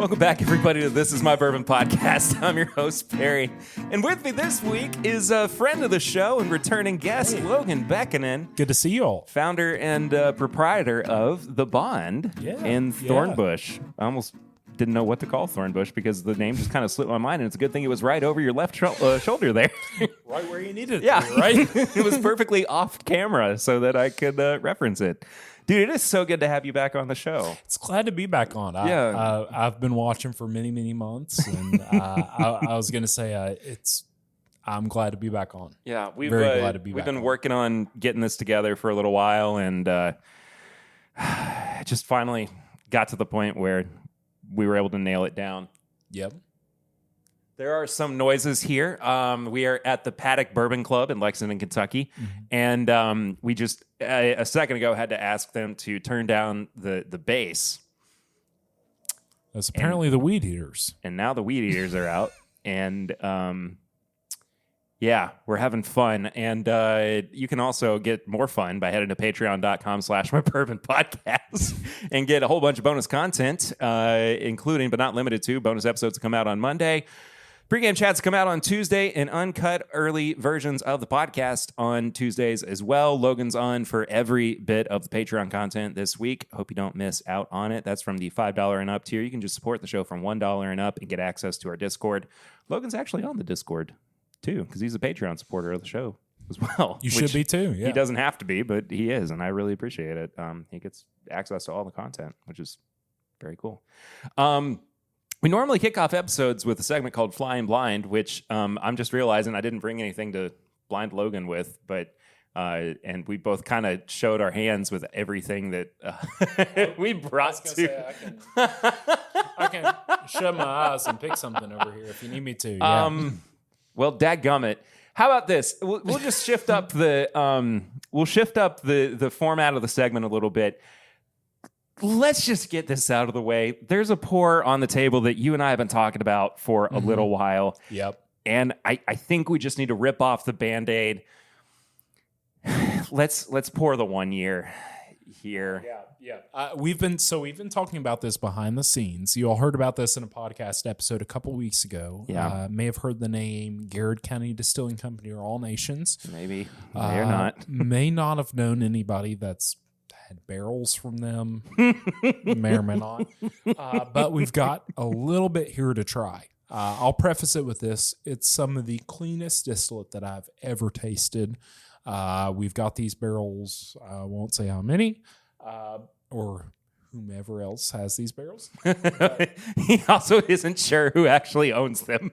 Welcome back, everybody, to This Is My Bourbon podcast. I'm your host, Perry. And with me this week is a friend of the show and returning guest, Logan Bechanan. Good to see you all. Founder and proprietor of the Bond and Thornbush. I almost didn't know what to call Thornbush because the name just kind of slipped my mind, and it's a good thing it was right over your left shoulder there. Right where you needed it to be, right? It was perfectly off camera so that I could reference it. Dude, it is so good to have you back on the show. It's glad to be back on. I've been watching for many, many months, and I was going to say I'm glad to be back on. Yeah, we've we've been working on getting this together for a little while, and just finally got to the point where we were able to nail it down. Yep. There are some noises here. We are at the Paddock Bourbon Club in Lexington, Kentucky, and we just a second ago had to ask them to turn down the bass. That's apparently the weed eaters. And now the weed eaters are out, and we're having fun. And you can also get more fun by heading to patreon.com/mybourbonpodcast and get a whole bunch of bonus content, including but not limited to bonus episodes that come out on Monday. Pre-game chats come out on Tuesday, and uncut early versions of the podcast on Tuesdays as well. Logan's on for every bit of the Patreon content this week. Hope you don't miss out on it. That's from the $5 and up tier. You can just support the show from $1 and up and get access to our Discord. Logan's actually on the Discord, too, because he's a Patreon supporter of the show as well. You should be, too. Yeah. He doesn't have to be, but he is, and I really appreciate it. He gets access to all the content, which is very cool. We normally kick off episodes with a segment called Flying Blind, which I'm just realizing I didn't bring anything to blind Logan with, but and we both kind of showed our hands with everything that we brought to. I can shut my eyes and pick something over here if you need me to. Yeah. Well, dadgummit. How about this? We'll just shift up the the format of the segment a little bit. Let's just get this out of the way. There's a pour on the table that you and I have been talking about for a little while. Yep. And I think we just need to rip off the Band-Aid. Let's pour the 1 year here. Yeah. We've been talking about this behind the scenes. You all heard about this in a podcast episode a couple weeks ago. Yeah. May have heard the name Garrett County Distilling Company or All Nations. Maybe. May or not. May not have known anybody that's had barrels from them. May or may not. But we've got a little bit here to try. I'll preface it with this. It's some of the cleanest distillate that I've ever tasted. We've got these barrels. I won't say how many, or whomever else has these barrels. He also isn't sure who actually owns them.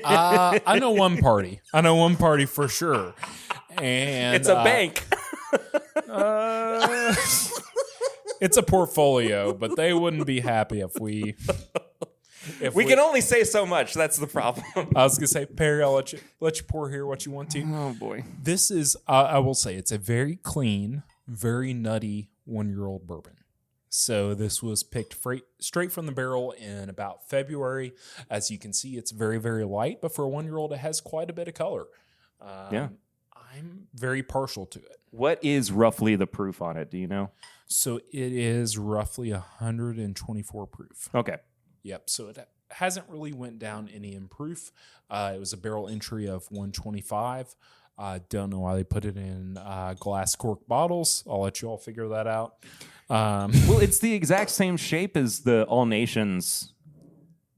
I know one party. I know one party for sure. And it's a bank. It's a portfolio, but they wouldn't be happy if we can only say so much. That's the problem. I was gonna say, Perry, I'll let you pour here what you want to. Oh boy, this is. I will say it's a very clean, very nutty 1-year-old bourbon. So this was picked straight from the barrel in about February. As you can see, it's very, very light, but for a 1-year-old, it has quite a bit of color. I'm very partial to it. What is roughly the proof on it? Do you know? So it is roughly 124 proof. Okay. Yep. So it hasn't really went down any in proof. It was a barrel entry of 125. I don't know why they put it in glass cork bottles. I'll let you all figure that out. Well, it's the exact same shape as the All Nations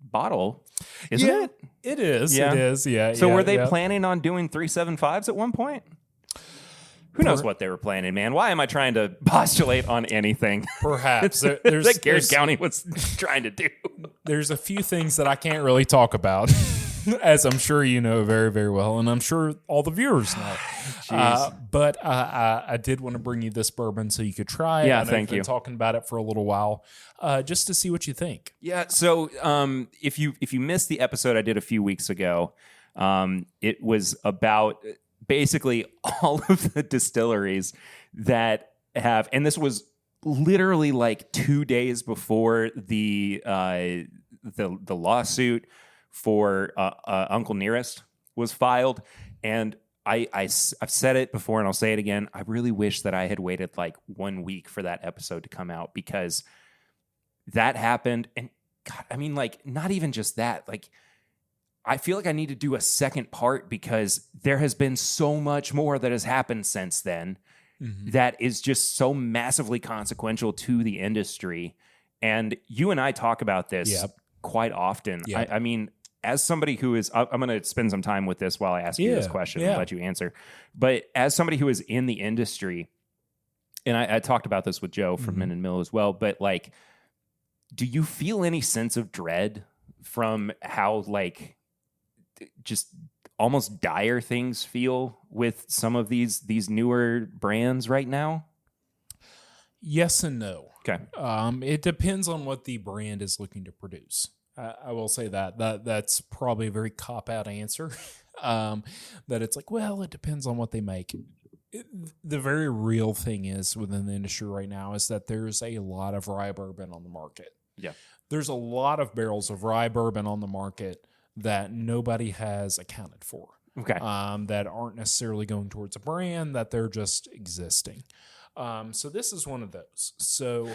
bottle, isn't it? It is. Yeah. It is. Yeah. So were they planning on doing 375s at one point? Who knows what they were planning, man? Why am I trying to postulate on anything? Perhaps. That Garrett County was trying to do. There's a few things that I can't really talk about, as I'm sure you know very, very well, and I'm sure all the viewers know. But I did want to bring you this bourbon so you could try it. Yeah, I know thank you. Been talking about it for a little while, just to see what you think. Yeah. So if you missed the episode I did a few weeks ago, it was about basically all of the distilleries that have, and this was literally like 2 days before the lawsuit for Uncle Nearest was filed, and I've said it before and I'll say it again. I really wish that I had waited like 1 week for that episode to come out, because that happened, and God, I mean, like, not even just that. Like, I feel like I need to do a second part because there has been so much more that has happened since then that is just so massively consequential to the industry. And you and I talk about this quite often. I mean, as somebody who is, I'm going to spend some time with this while I ask you this question and let you answer. But as somebody who is in the industry, and I talked about this with Joe from Min and Mill as well, but like, do you feel any sense of dread from how like just almost dire things feel with some of these newer brands right now? Yes and no. Okay. It depends on what the brand is looking to produce. I will say that's probably a very cop-out answer. That it's like, well, it depends on what they make. The very real thing is within the industry right now is that there's a lot of rye bourbon on the market. Yeah. There's a lot of barrels of rye bourbon on the market that nobody has accounted for. Okay. That aren't necessarily going towards a brand, that they're just existing. So this is one of those. So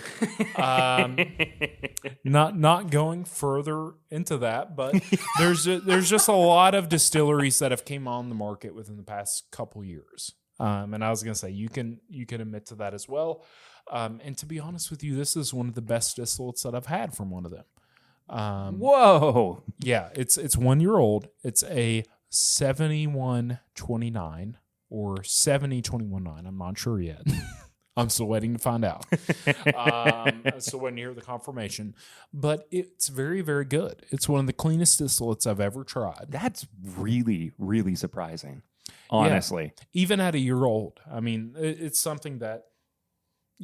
not going further into that, but there's just a lot of distilleries that have came on the market within the past couple years. And I was going to say, you can admit to that as well. And to be honest with you, this is one of the best distillates that I've had from one of them. Whoa. Yeah, it's 1 year old. It's a 7129 or 70219. I'm not sure yet. I'm still waiting to find out. Still waiting to hear the confirmation. But it's very, very good. It's one of the cleanest distillates I've ever tried. That's really, really surprising, honestly. Yeah, even at a year old. I mean, it's something that,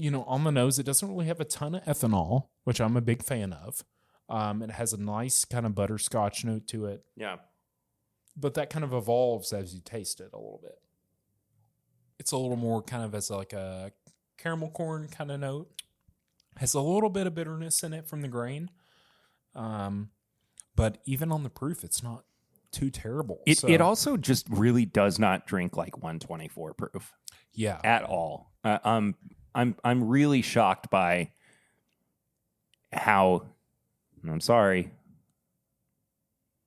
on the nose, it doesn't really have a ton of ethanol, which I'm a big fan of. It has a nice kind of butterscotch note to it. Yeah. But that kind of evolves as you taste it a little bit. It's a little more kind of as like a caramel corn kind of note. Has a little bit of bitterness in it from the grain. But even on the proof, it's not too terrible. It also just really does not drink like 124 proof. Yeah. At all. I'm really shocked by how, I'm sorry,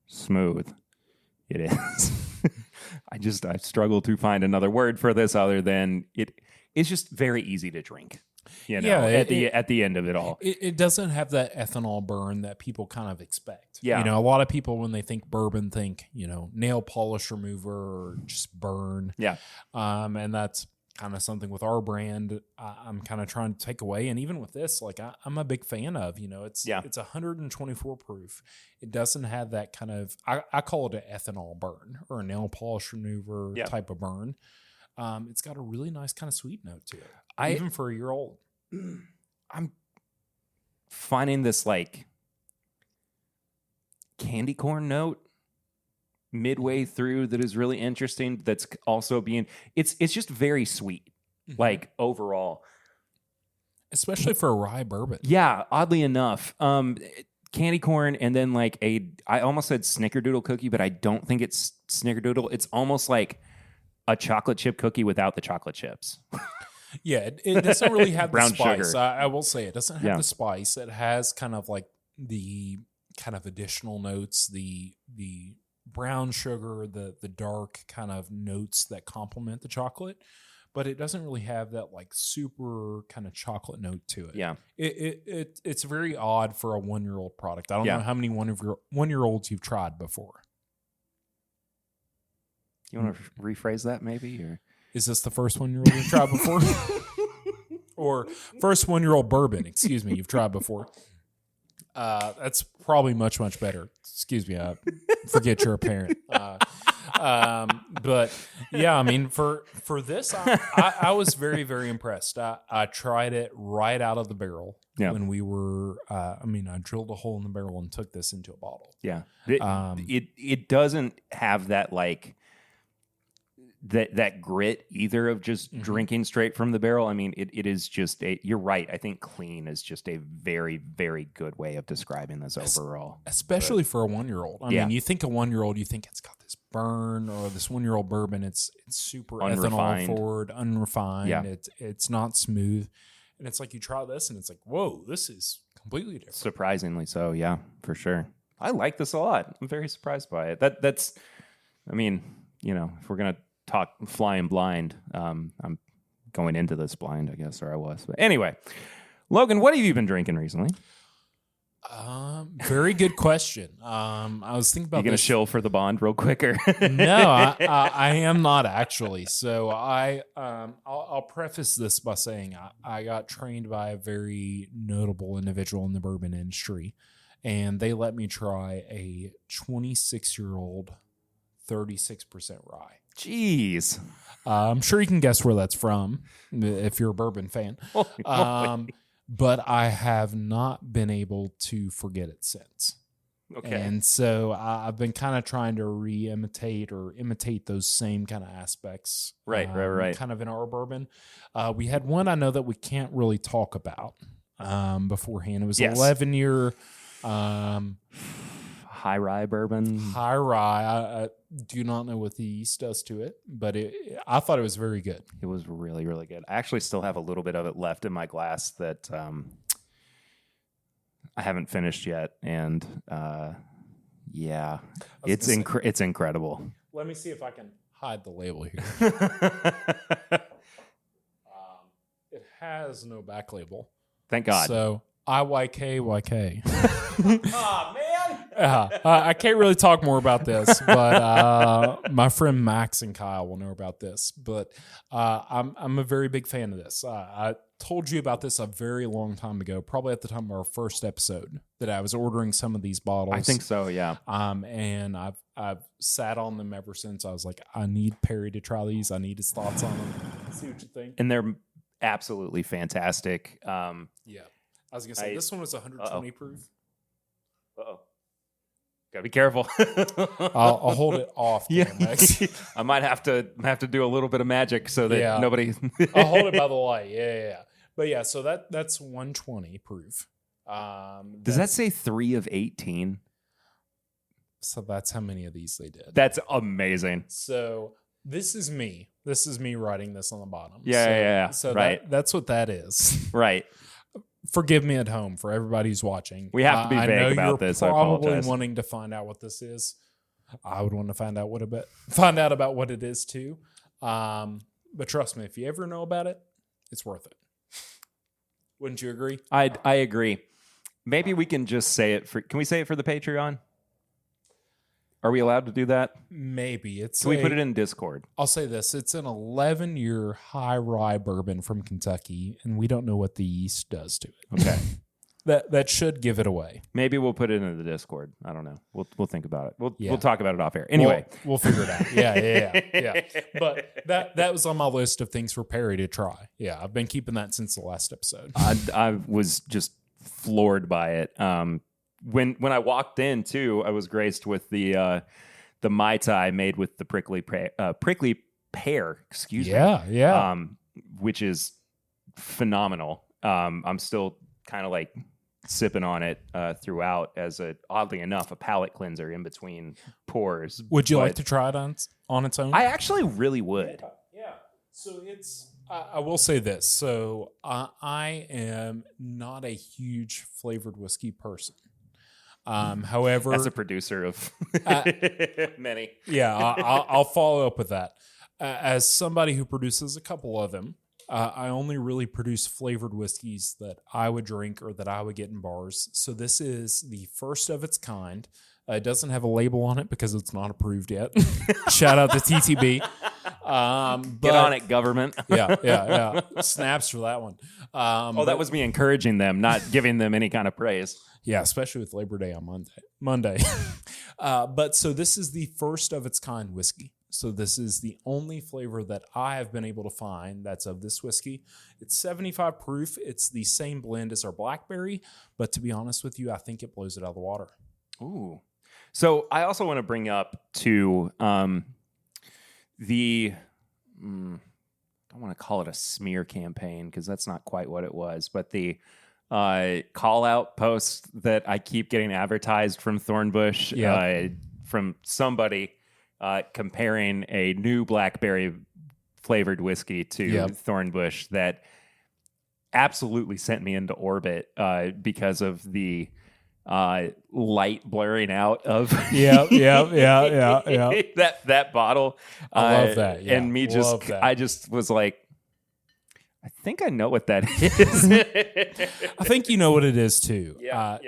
smooth it is. I struggle to find another word for this other than it's just very easy to drink. At the end of it all. It doesn't have that ethanol burn that people kind of expect. Yeah. A lot of people when they think bourbon think, nail polish remover or just burn. Yeah. And that's kind of something with our brand I'm kind of trying to take away. And even with this, like I'm a big fan of, it's 124 proof. It doesn't have that kind of, I call it an ethanol burn or a nail polish remover type of burn. It's got a really nice kind of sweet note to it, even for a year old. I'm finding this like candy corn note midway through that is really interesting. That's also it's just very sweet, like overall, especially for a rye bourbon. Yeah, oddly enough, candy corn, and then like I almost said snickerdoodle cookie, but I don't think it's snickerdoodle. It's almost like a chocolate chip cookie without the chocolate chips. Yeah, it doesn't really have brown the spice. sugar. I will say it doesn't have the spice. It has kind of like the kind of additional notes, the brown sugar, the dark kind of notes that complement the chocolate, but it doesn't really have that like super kind of chocolate note to it. Yeah, it's very odd for a 1 year old product. I don't know how many 1 year olds you've tried before. You want to rephrase that maybe, or is this the first 1 year old you've tried before? Or first 1 year old bourbon, excuse me, you've tried before? That's probably much, much better. Excuse me, forget you're a parent. But yeah, I mean, for this, I was very, very impressed. I tried it right out of the barrel when we were, I drilled a hole in the barrel and took this into a bottle. Yeah. It doesn't have that like, that grit either of just drinking straight from the barrel. I mean, it is just you're right. I think clean is just a very, very good way of describing this overall. Especially for a 1 year old. I mean, you think a 1 year old, you think it's got this burn, or this 1 year old bourbon, it's super ethanol forward, unrefined. Yeah. It's not smooth. And it's like you try this and it's like, whoa, this is completely different. Surprisingly so, yeah, for sure. I like this a lot. I'm very surprised by it. That's, I mean, if we're gonna talk flying blind, I'm going into this blind, I guess, or I was. But anyway, Logan, what have you been drinking recently? Very good question. I was thinking about. You gonna shill for the Bond real quicker? No, I am not actually. So I'll preface this by saying I got trained by a very notable individual in the bourbon industry, and they let me try a 26-year-old 36% rye. Jeez. I'm sure you can guess where that's from if you're a bourbon fan. But I have not been able to forget it since. Okay. And so I've been kind of trying to imitate those same kind of aspects. Right. Kind of in our bourbon. We had one I know that we can't really talk about beforehand. It was 11-year high rye bourbon. High rye. I do not know what the yeast does to it, but I thought it was very good. It was really, really good. I actually still have a little bit of it left in my glass that I haven't finished yet, and it's incredible. Let me see if I can hide the label here. It has no back label. Thank God. So IYK. Oh, man. I can't really talk more about this, but my friend Max and Kyle will know about this. But I'm a very big fan of this. I told you about this a very long time ago, probably at the time of our first episode, that I was ordering some of these bottles. I think so, yeah. And I've sat on them ever since. I was like, I need Perry to try these. I need his thoughts on them. See what you think. And they're absolutely fantastic. Yeah. I was going to say, this one was 120 proof. Uh-oh. Gotta be careful. I'll hold it off. Yeah. I might have to do a little bit of magic so that nobody. I'll hold it by the light. Yeah. But yeah, so that's 120 proof. Does that say 3 of 18? So that's how many of these they did. That's amazing. So this is me. This is me writing this on the bottom. Yeah. So right. That's what that is. Right. Forgive me at home for everybody who's watching. We have to be vague about this. I apologize. Probably wanting to find out what this is. I would want to find out about what it is too. But trust me, if you ever know about it, it's worth it. Wouldn't you agree? I agree. Maybe we can just say it can we say it for the Patreon? Are we allowed to do that? Maybe. Can we put it in Discord? I'll say this. It's an 11-year high rye bourbon from Kentucky, and we don't know what the yeast does to it. Okay. That should give it away. Maybe we'll put it into the Discord. I don't know. We'll think about it. We'll talk about it off air. Anyway. We'll figure it out. Yeah. But that was on my list of things for Perry to try. Yeah, I've been keeping that since the last episode. I was just floored by it. When I walked in too, I was graced with the Mai Tai made with the prickly pear. Excuse me. Yeah. Which is phenomenal. I'm still kind of like sipping on it throughout as oddly enough a palate cleanser in between pours. Would you like to try it on its own? I actually really would. Yeah. So I will say this. So I am not a huge flavored whiskey person. However, as a producer of many, I'll follow up with that. As somebody who produces a couple of them, I only really produce flavored whiskeys that I would drink or that I would get in bars. So this is the first of its kind. It doesn't have a label on it because it's not approved yet. Shout out to TTB. Get on it, government. Yeah. Snaps for that one. That was me encouraging them, not giving them any kind of praise. Yeah, especially with Labor Day on Monday. But so this is the first of its kind whiskey. So this is the only flavor that I have been able to find that's of this whiskey. It's 75 proof. It's the same blend as our blackberry. But to be honest with you, I think it blows it out of the water. Ooh. So I also want to bring up to I don't want to call it a smear campaign because that's not quite what it was, but the call out post that I keep getting advertised from Thornbush from somebody comparing a new blackberry flavored whiskey to Thornbush that absolutely sent me into orbit because of the light blurring out of yeah. that bottle. I love that. Yeah. And me I just was like, I think I know what that is. I think you know what it is too. Yeah.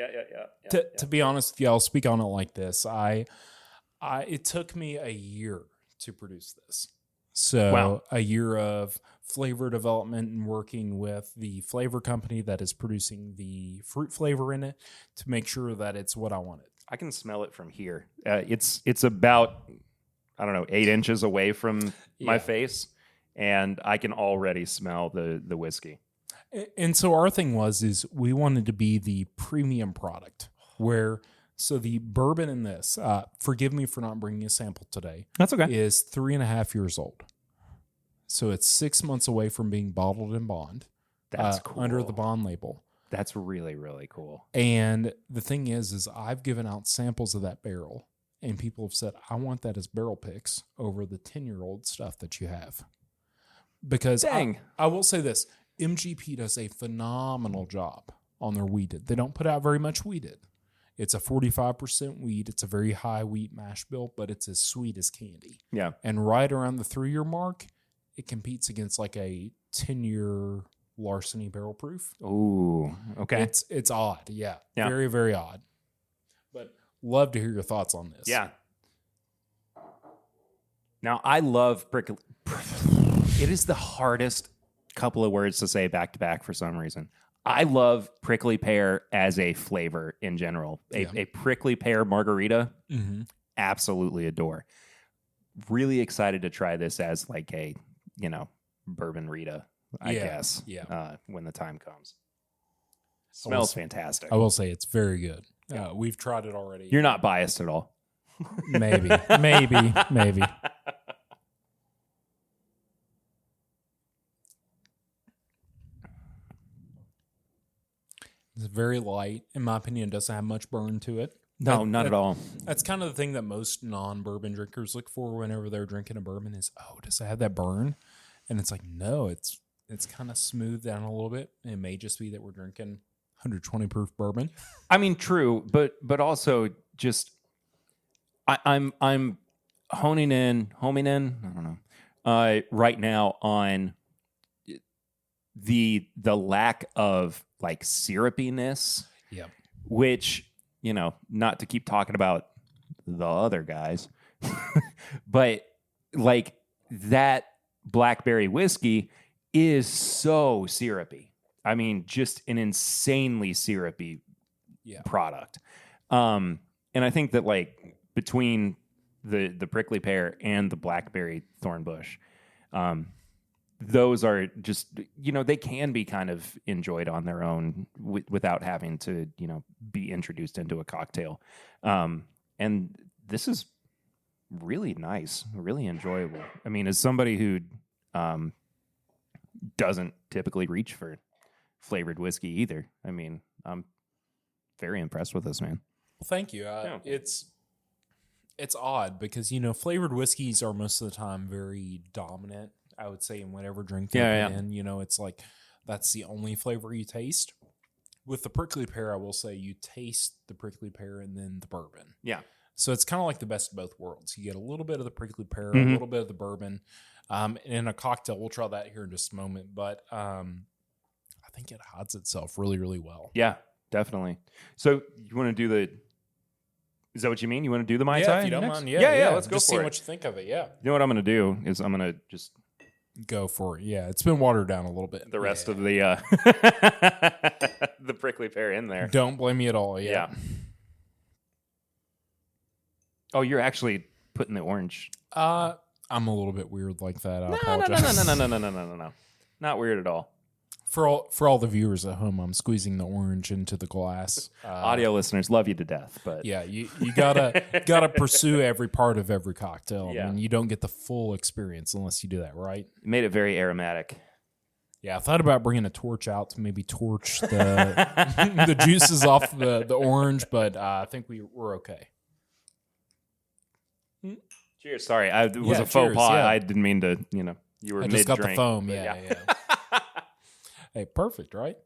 To be honest with you, I'll speak on it like this. It took me a year to produce this. So Wow. a year of flavor development and working with the flavor company that is producing the fruit flavor in it to make sure that it's what I wanted. I can smell it from here. It's about, I don't know, 8 inches away from my face, and I can already smell the whiskey. And so our thing is we wanted to be the premium product where, so the bourbon in this, forgive me for not bringing a sample today. That's okay. Is 3.5 years old. So it's 6 months away from being bottled in Bond. That's cool. Under the Bond label. That's really, really cool. And the thing is I've given out samples of that barrel, and people have said, I want that as barrel picks over the 10-year-old stuff that you have. Because I will say this, MGP does a phenomenal job on their wheated. They don't put out very much wheated. It's a 45% wheat. It's a very high wheat mash bill, but it's as sweet as candy. Yeah. And right around the 3-year mark, it competes against like a 10-year larceny barrel proof. Ooh, okay. It's odd. Yeah. Very, very odd. But love to hear your thoughts on this. Yeah. Now, I love prickly. It is the hardest couple of words to say back to back for some reason. I love prickly pear as a flavor in general. A prickly pear margarita, absolutely adore. Really excited to try this as like a, bourbon Rita, I guess, when the time comes. Smells fantastic. I will say it's very good. We've tried it already. You're not biased at all. Maybe. It's very light. In my opinion, it doesn't have much burn to it. No, not at all. That's kind of the thing that most non-bourbon drinkers look for whenever they're drinking a bourbon is, does it have that burn? And it's like, no, it's kind of smoothed down a little bit. It may just be that we're drinking 120 proof bourbon. I mean, true, but also just I'm homing in, I don't know, right now on the lack of like syrupiness, which, not to keep talking about the other guys, but like that blackberry whiskey is so syrupy. I mean, just an insanely syrupy product. And I think that like between the prickly pear and the blackberry thornbush, those are just, they can be kind of enjoyed on their own without having to, be introduced into a cocktail. And this is really nice, really enjoyable. I mean, as somebody who doesn't typically reach for flavored whiskey either, I mean, I'm very impressed with this, man. Well, thank you. It's odd because, flavored whiskeys are most of the time very dominant, I would say, in whatever drink they're in. It's like that's the only flavor you taste. With the prickly pear, I will say you taste the prickly pear and then the bourbon. Yeah. So it's kind of like the best of both worlds. You get a little bit of the prickly pear, a little bit of the bourbon. And in a cocktail, we'll try that here in just a moment. But I think it hides itself really, really well. Yeah, definitely. So you want to do the... Is that what you mean? You want to do the Mai Tai? Yeah, if you don't mind. Yeah, let's go just for it. See what you think of it, yeah. You know what I'm going to do is I'm going to just... Go for it. Yeah, it's been watered down a little bit. The rest of the the prickly pear in there. Don't blame me at all. Yeah. Oh, you're actually putting the orange. I'm a little bit weird like that. I apologize. No. Not weird at all. For all the viewers at home, I'm squeezing the orange into the glass. Audio listeners love you to death, but yeah, you gotta pursue every part of every cocktail. Yeah. I mean, you don't get the full experience unless you do that, right? It made it very aromatic. Yeah, I thought about bringing a torch out to maybe torch the the juices off the orange, but I think we're okay. Cheers. Sorry, it was a faux pas. Yeah. I didn't mean to. You were. I just got the foam. Yeah. Hey, perfect, right?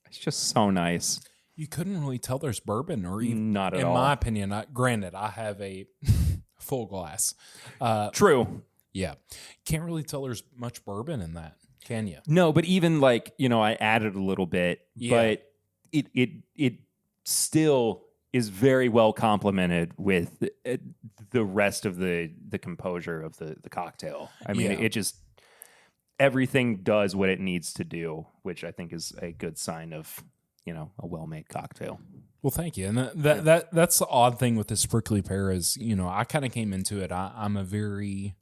It's just so nice. You couldn't really tell there's bourbon, or even, Not at in all. my opinion. Granted, I have a full glass. True. Yeah, can't really tell there's much bourbon in that, can you? No, but even like, I added a little bit, but it still is very well complemented with the rest of the composure of the cocktail. I mean, it just, everything does what it needs to do, which I think is a good sign of, a well-made cocktail. Well, thank you. And that's the odd thing with this prickly pear is, I kind of came into it. I'm a very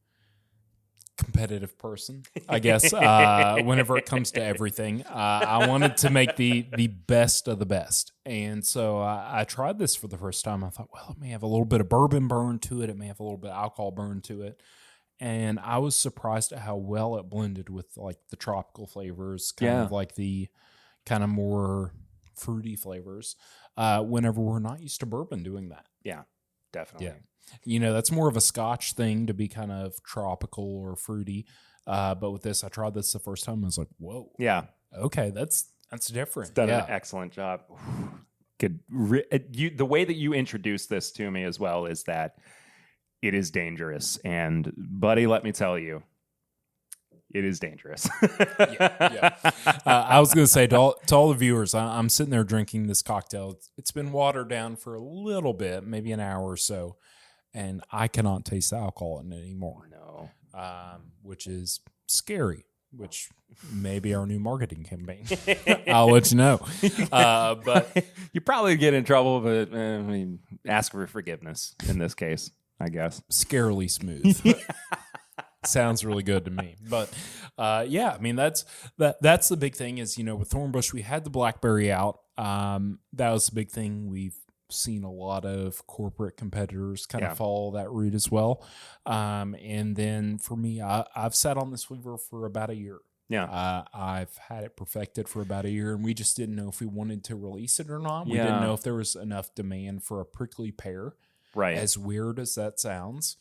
competitive person, I guess. Whenever it comes to everything, I wanted to make the best of the best, and so I tried this for the first time. I thought, well, it may have a little bit of bourbon burn to it. It may have a little bit of alcohol burn to it, and I was surprised at how well it blended with like the tropical flavors, kind of like the kind of more fruity flavors. Whenever we're not used to bourbon doing that, Definitely. Yeah. That's more of a Scotch thing to be kind of tropical or fruity. But with this, I tried this the first time. I was like, whoa. Yeah. Okay, that's different. It's done an excellent job. The way that you introduced this to me as well is that it is dangerous. And buddy, let me tell you, it is dangerous. I was going to say to all the viewers, I'm sitting there drinking this cocktail. It's been watered down for a little bit, maybe an hour or so. And I cannot taste the alcohol in it anymore. No. Which is scary, which may be our new marketing campaign. I'll let you know. But you probably get in trouble, but ask for forgiveness in this case, I guess. Scarily smooth. Sounds really good to me. But I mean, that's the big thing is, with Thornbush, we had the blackberry out. That was the big thing. We've seen a lot of corporate competitors kind of follow that route as well. And then for me, I've sat on this flavor for about a year. Yeah. I've had it perfected for about a year, and we just didn't know if we wanted to release it or not. We didn't know if there was enough demand for a prickly pear. Right. As weird as that sounds,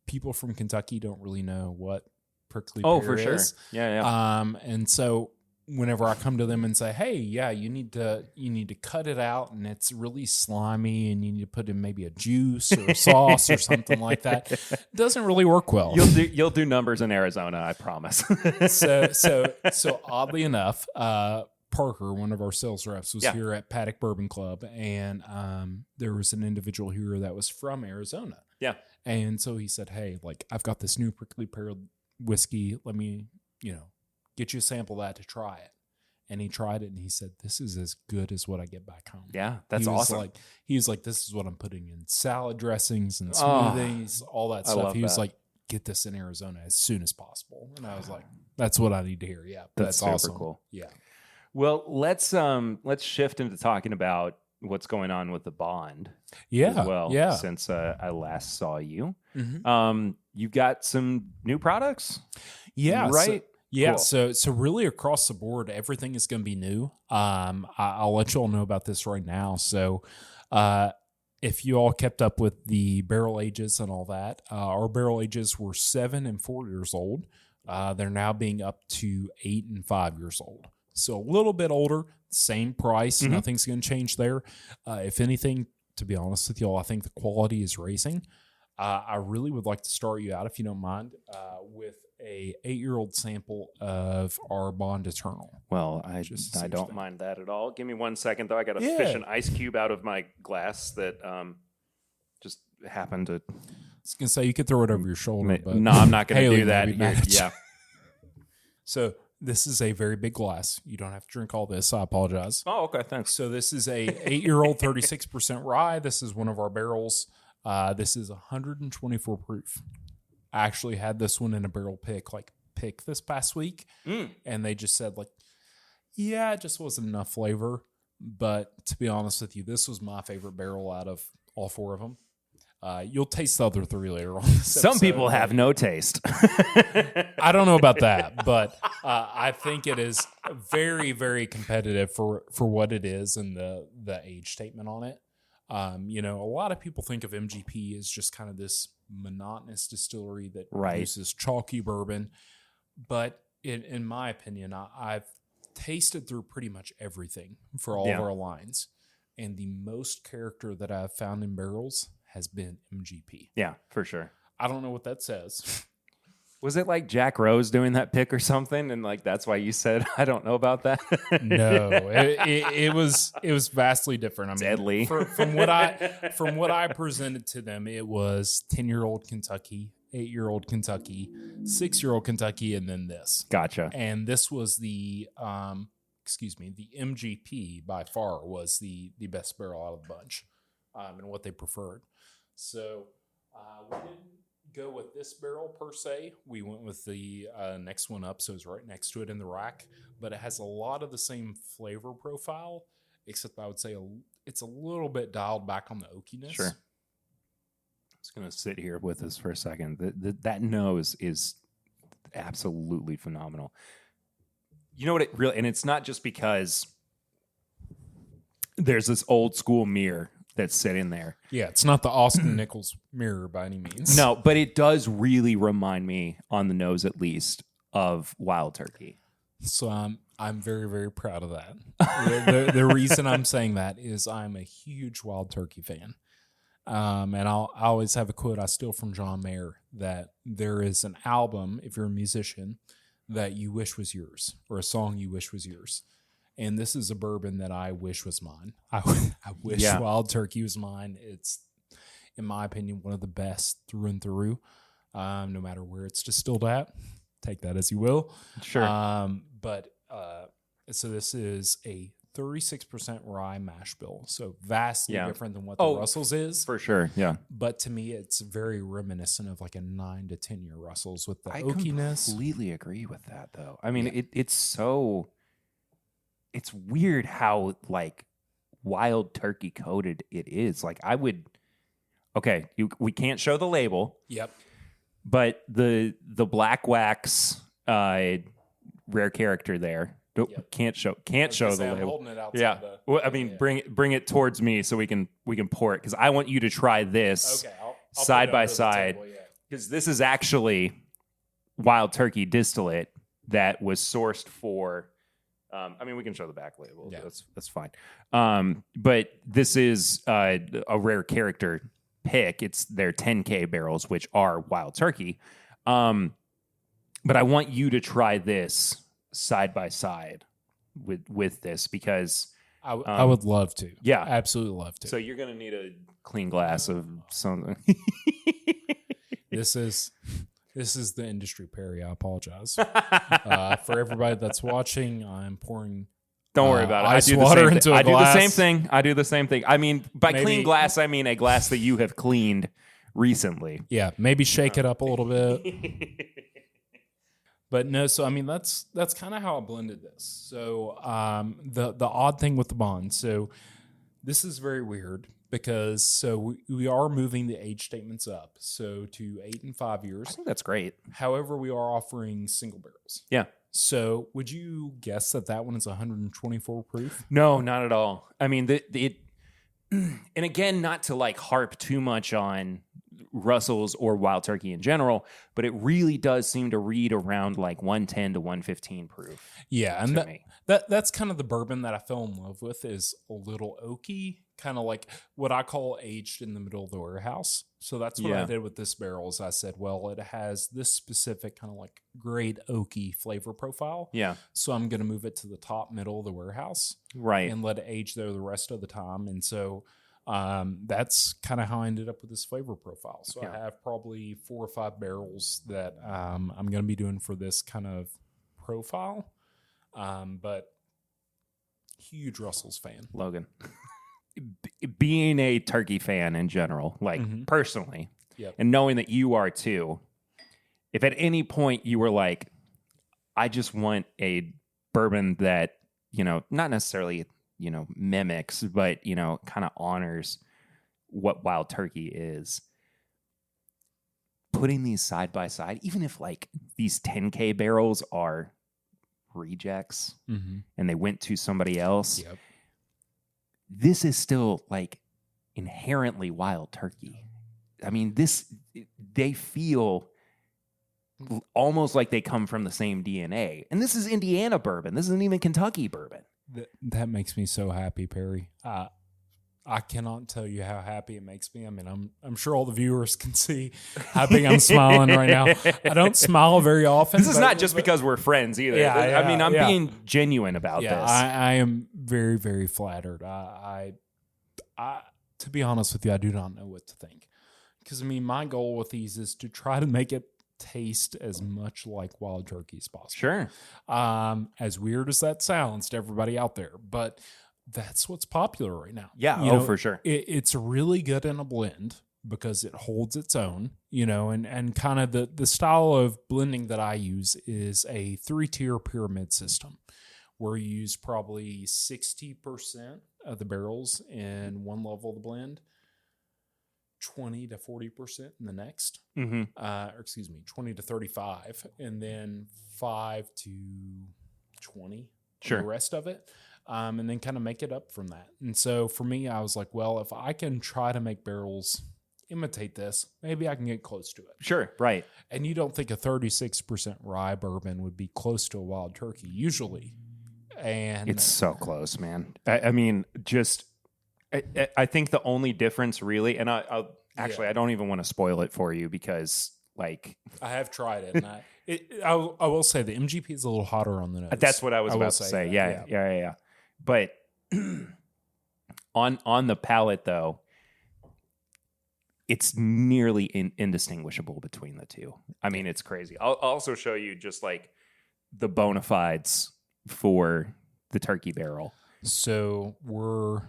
people from Kentucky don't really know what prickly pear for sure. is. Yeah. And so whenever I come to them and say, hey, you need to cut it out, and it's really slimy, and you need to put in maybe a juice or a sauce or something like that, it doesn't really work well. You'll do numbers in Arizona, I promise. So oddly enough, Parker, one of our sales reps, was here at Paddock Bourbon Club, and there was an individual here that was from Arizona. Yeah. And so he said, hey, like, I've got this new prickly pear whiskey. Let me, get you a sample of that to try it. And he tried it, and he said, this is as good as what I get back home. Yeah, that's awesome. He was like, this is what I'm putting in salad dressings and smoothies, all that stuff. He was like, get this in Arizona as soon as possible. And I was like, that's what I need to hear. Yeah, that's super awesome. Cool. Yeah. Well, let's shift into talking about what's going on with the Bond. Yeah. As well. Yeah. Since I last saw you, Mm-hmm. you've got some new products. Yeah. Right. Yeah, Cool. so really across the board, everything is going to be new. I'll let you all know about this right now. So, if you all kept up with the barrel ages and all that, our barrel ages were 7 and 4 years old. They're now being up to 8 and 5 years old. So a little bit older, same price. Mm-hmm. Nothing's going to change there. If anything, to be honest with you all, I think the quality is raising. I really would like to start you out, if you don't mind, with a 8-year-old sample of our Bond Eternal. Well, I don't mind that at all. Give me 1 second, though. I got to fish an ice cube out of my glass that just happened to. I was going to say, you could throw it over your shoulder. But no, I'm not going to do that. Yeah. So this is a very big glass. You don't have to drink all this. I apologize. Oh, okay. Thanks. So this is a 8-year-old 36% rye. This is one of our barrels. This is 124 proof. I actually had this one in a barrel pick this past week, and they just said it just wasn't enough flavor. But to be honest with you, this was my favorite barrel out of all 4 of them. You'll taste the other 3 later on. Some people have no taste. I don't know about that, but I think it is very, very competitive for what it is and the age statement on it. A lot of people think of MGP as just kind of this monotonous distillery that Right. produces chalky bourbon. But in my opinion, I've tasted through pretty much everything for all of our lines. And the most character that I've found in barrels has been MGP. Yeah, for sure. I don't know what that says. Was it like Jack Rose doing that pick or something? And like, that's why you said, I don't know about that. No, it was vastly different. I mean, Deadly. From what I presented to them, it was 10-year-old Kentucky, 8-year-old Kentucky, 6-year-old Kentucky, and then this. Gotcha. And this was the MGP by far was the best barrel out of the bunch, and what they preferred. So we didn't go with this barrel per se. We went with the next one up, so it's right next to it in the rack, but it has a lot of the same flavor profile, except I would say it's a little bit dialed back on the oakiness. Sure. I'm just going to sit here with us for a second. That nose is absolutely phenomenal. You know what it really, and it's not just because there's this old school mirror that's sitting there. Yeah, it's not the Austin Nichols mirror by any means. No, but it does really remind me, on the nose at least, of Wild Turkey. So I'm very, very proud of that. The reason I'm saying that is I'm a huge Wild Turkey fan. And I always have a quote I steal from John Mayer that there is an album, if you're a musician, that you wish was yours, or a song you wish was yours. And this is a bourbon that I wish was mine. I wish Wild Turkey was mine. It's, in my opinion, one of the best through and through, no matter where it's distilled at. Take that as you will. Sure. So this is a 36% rye mash bill. So vastly different than what the Russell's is. For sure, yeah. But to me, it's very reminiscent of like a 9 to 10 year Russell's with the I oakiness. completely agree with that, though. I mean, it's weird how like Wild Turkey coated it is. Like we can't show the label. Yep. But the black wax rare character there can't show the label. I'm holding it outside. Yeah. Well, I mean, bring it towards me so we can pour it, because I want you to try this I'll side by side, because this is actually Wild Turkey distillate that was sourced for. I mean, we can show the back label. Yeah. That's fine. But this is a rare character pick. It's their 10K barrels, which are Wild Turkey. But I want you to try this side by side with this, because I would love to. Yeah, absolutely love to. So you're gonna need a clean glass of something. This is the industry, Perry. I apologize. For everybody that's watching, I'm pouring. Don't worry about it. Ice water into a glass. I do the same thing. I mean, by clean glass, I mean a glass that you have cleaned recently. Yeah, maybe shake it up a little bit. But no, so I mean that's kind of how I blended this. So the odd thing with the Bond. So this is very weird, because we are moving the age statements up, so to 8 and 5 years. I think that's great. However, we are offering single barrels. Yeah. So would you guess that one is 124 proof? No, not at all. I mean, and again, not to like harp too much on Russell's or Wild Turkey in general, but it really does seem to read around like 110 to 115 proof. Yeah, and that's kind of the bourbon that I fell in love with, is a little oaky, kind of like what I call aged in the middle of the warehouse. So that's what I did with this barrel. Is I said, well, it has this specific kind of like great oaky flavor profile. Yeah. So I'm going to move it to the top middle of the warehouse. Right. And let it age there the rest of the time. And so that's kind of how I ended up with this flavor profile. So I have probably 4 or 5 barrels that I'm going to be doing for this kind of profile. But huge Russell's fan. Logan. Being a turkey fan in general, like personally, and knowing that you are too, if at any point you were like, I just want a bourbon that, not necessarily, mimics, but, kind of honors what Wild Turkey is, putting these side by side, even if like these 10K barrels are rejects and they went to somebody else, this is still like inherently Wild Turkey. I mean, they feel almost like they come from the same DNA. And this is Indiana bourbon. This isn't even Kentucky bourbon. That makes me so happy, Perry. I cannot tell you how happy it makes me. I mean, I'm sure all the viewers can see how big I'm smiling right now. I don't smile very often. This is not just because we're friends either. Yeah, I mean, I'm yeah. being genuine about this. I am very, very flattered. I, to be honest with you, I do not know what to think. Because, I mean, my goal with these is to try to make it taste as much like wild turkey as possible. Sure. As weird as that sounds to everybody out there, but that's what's popular right now. Yeah, You know, for sure. It's really good in a blend because it holds its own, you know, and kind of the style of blending that I use is a 3-tier pyramid system where you use probably 60% of the barrels in one level of the blend, 20 to 40% in the next, or excuse me, 20 to 35, and then 5 to 20 Sure. the rest of it. And then kind of make it up from that. And so for me, I was like, well, if I can try to make barrels imitate this, maybe I can get close to it. Sure, right. And you don't think a 36% rye bourbon would be close to a wild turkey usually. And It's so close, man. I mean, just I think the only difference really, and I don't even want to spoil it for you because like I have tried it. And I will say the MGP is a little hotter on the nose. that's what I was about to say. Yeah. But on the palate though, it's nearly indistinguishable between the two. I mean, it's crazy. I'll also show you just like the bona fides for the turkey barrel. So we're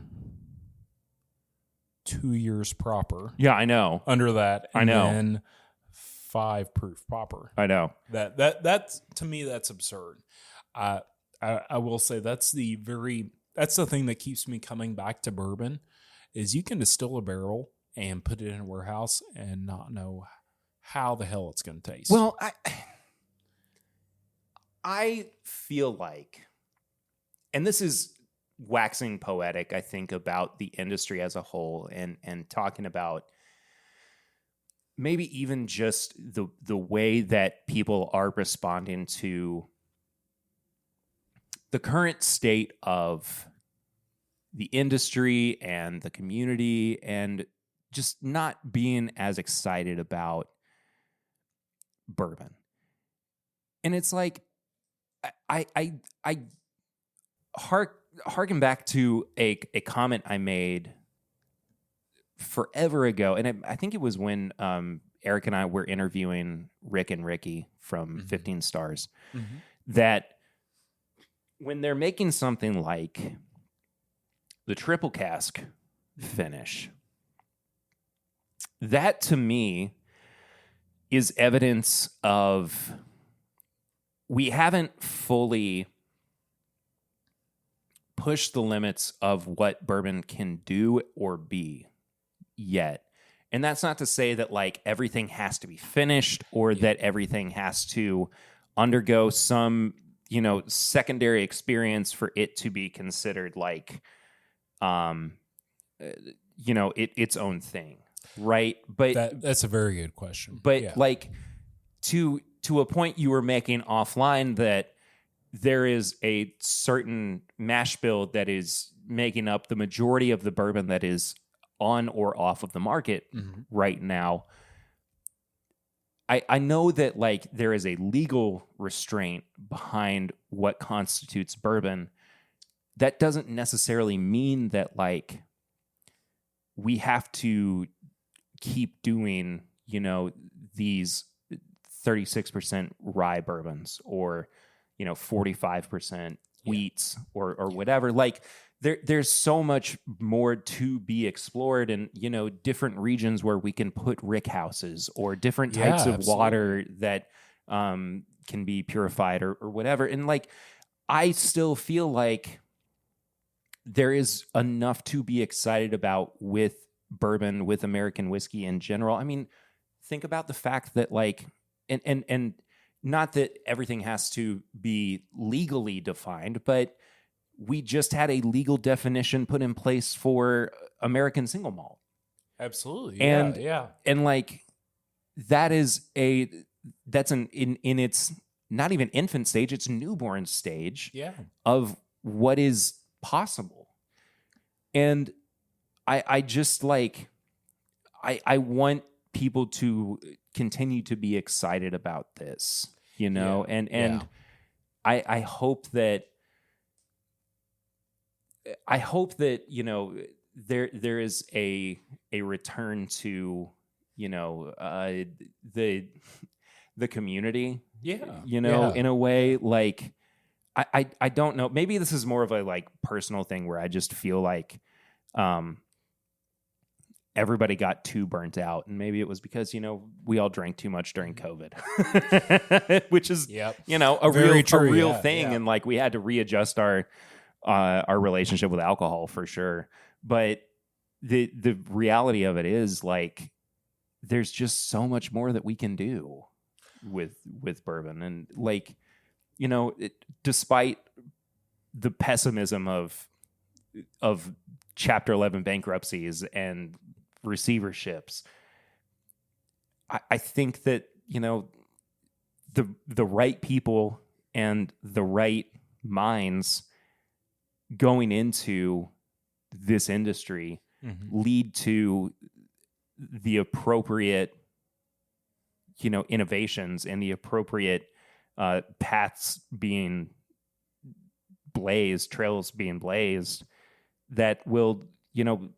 2 years proper. Yeah, I know. Under that, and I know. then 5 proof proper. I know. That's to me that's absurd. I will say that's the thing that keeps me coming back to bourbon is you can distill a barrel and put it in a warehouse and not know how the hell it's going to taste. Well, I feel like, and this is waxing poetic, I think, about the industry as a whole and talking about maybe even just the way that people are responding to the current state of the industry and the community and just not being as excited about bourbon. And it's like, I harken back to a comment I made forever ago. And I think it was when Eric and I were interviewing Rick and Ricky from 15 Stars, that when they're making something like the triple cask finish, that to me is evidence of we haven't fully pushed the limits of what bourbon can do or be yet. And that's not to say that like everything has to be finished or that everything has to undergo some, secondary experience for it to be considered like, its own thing. Right. But that's a very good question. But like to a point you were making offline that there is a certain mash bill that is making up the majority of the bourbon that is on or off of the market right now. I know that like there is a legal restraint behind what constitutes bourbon. That doesn't necessarily mean that like we have to keep doing, these 36% rye bourbons or 45% wheats or whatever. Like there's so much more to be explored and, different regions where we can put rick houses or different types of water that can be purified or whatever. And like, I still feel like there is enough to be excited about with bourbon, with American whiskey in general. I mean, think about the fact that like, and not that everything has to be legally defined, but we just had a legal definition put in place for American single malt. Absolutely. And yeah. and like that's in its not even infant stage, it's newborn stage of what is possible. And I just like I want people to continue to be excited about this, and I hope that there is a return to the community, in a way. Like I don't know, maybe this is more of a like personal thing where I just feel like everybody got too burnt out, and maybe it was because we all drank too much during COVID, which is a real thing, and like we had to readjust our relationship with alcohol for sure. But the reality of it is like there's just so much more that we can do with bourbon, and like despite the pessimism of Chapter 11 bankruptcies and receiverships, I think that the right people and the right minds going into this industry lead to the appropriate innovations and the appropriate paths being blazed, trails being blazed that will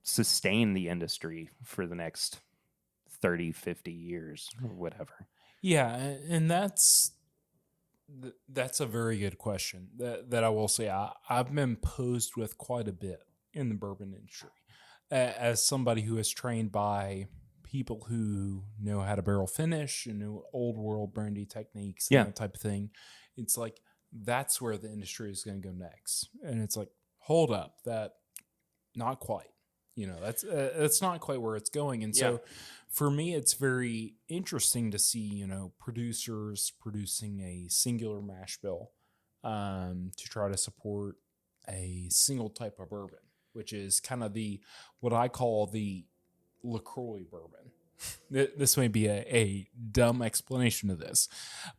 sustain the industry for the next 30, 50 years or whatever. Yeah, and that's a very good question that I will say I've been posed with quite a bit in the bourbon industry as somebody who is trained by people who know how to barrel finish and know old world brandy techniques and that type of thing. It's like that's where the industry is going to go next, and it's like, hold up, that not quite. That's not quite where it's going. And so for me, it's very interesting to see, producers producing a singular mash bill to try to support a single type of bourbon, which is kind of what I call the LaCroix bourbon. This may be a dumb explanation of this,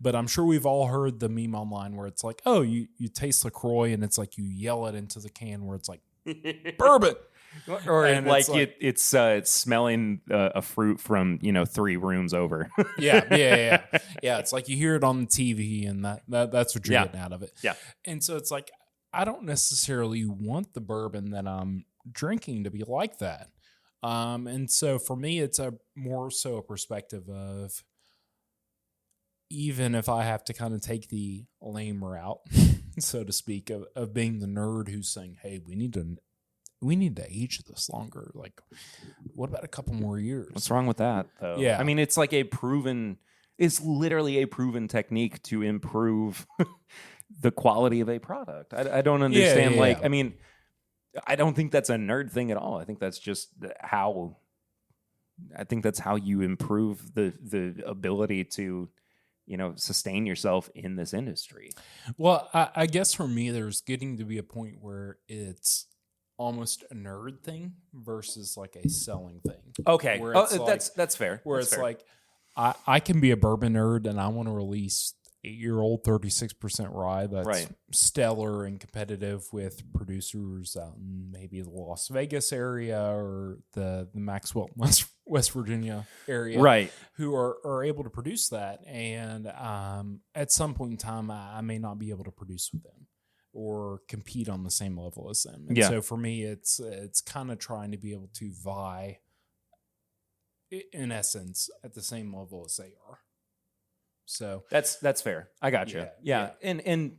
but I'm sure we've all heard the meme online where it's like, oh, you taste LaCroix, and it's like you yell it into the can where it's like, bourbon. Or and like it's smelling a fruit from 3 rooms over. Yeah. It's like you hear it on the TV, and that's what you're getting out of it. Yeah, and so it's like I don't necessarily want the bourbon that I'm drinking to be like that. And so for me, it's more so a perspective of, even if I have to kind of take the lame route, so to speak, of being the nerd who's saying, hey, we need to age this longer. Like, what about a couple more years? What's wrong with that, though? Yeah. I mean, it's like it's literally a proven technique to improve the quality of a product. I don't understand. I mean, I don't think that's a nerd thing at all. I think that's just how you improve the ability to, sustain yourself in this industry. Well, I guess for me, there's getting to be a point where it's almost a nerd thing versus like a selling thing. Okay. That's fair. Where that's it's fair. like, I can be a bourbon nerd and I want to release 8-year-old 36% rye that's stellar and competitive with producers out in maybe the Las Vegas area or the Maxwell, West Virginia area, who are able to produce that. And at some point in time, I may not be able to produce with them or compete on the same level as them. And so for me, it's kind of trying to be able to vie, in essence, at the same level as they are. So that's fair. I got you. Yeah. And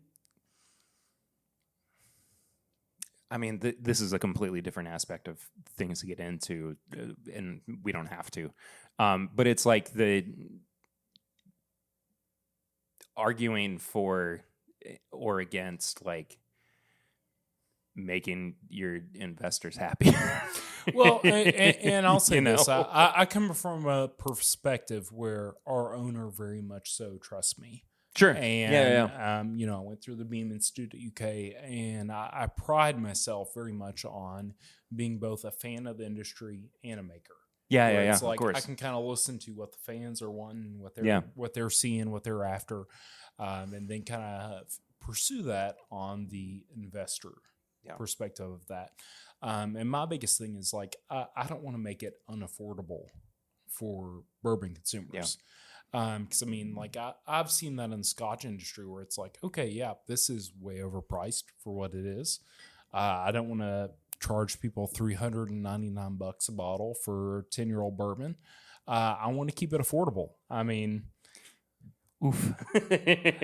I mean, this is a completely different aspect of things to get into, and we don't have to. But it's like the arguing for or against, like, making your investors happy. Well, and I'll say this. I come from a perspective where our owner very much so trusts me. Sure. And, I went through the Beam Institute at UK, and I pride myself very much on being both a fan of the industry and a maker. Yeah, where yeah, it's yeah. like Of course. I can kind of listen to what the fans are wanting, Yeah. what they're seeing, what they're after, and then kind of pursue that on the investor perspective of that. And my biggest thing is like I don't want to make it unaffordable for bourbon consumers. Because I mean, like I've seen that in the Scotch industry where it's like, okay, yeah, this is way overpriced for what it is. I don't want to charge people $399 a bottle for 10-year-old bourbon. I want to keep it affordable. I mean, Oof.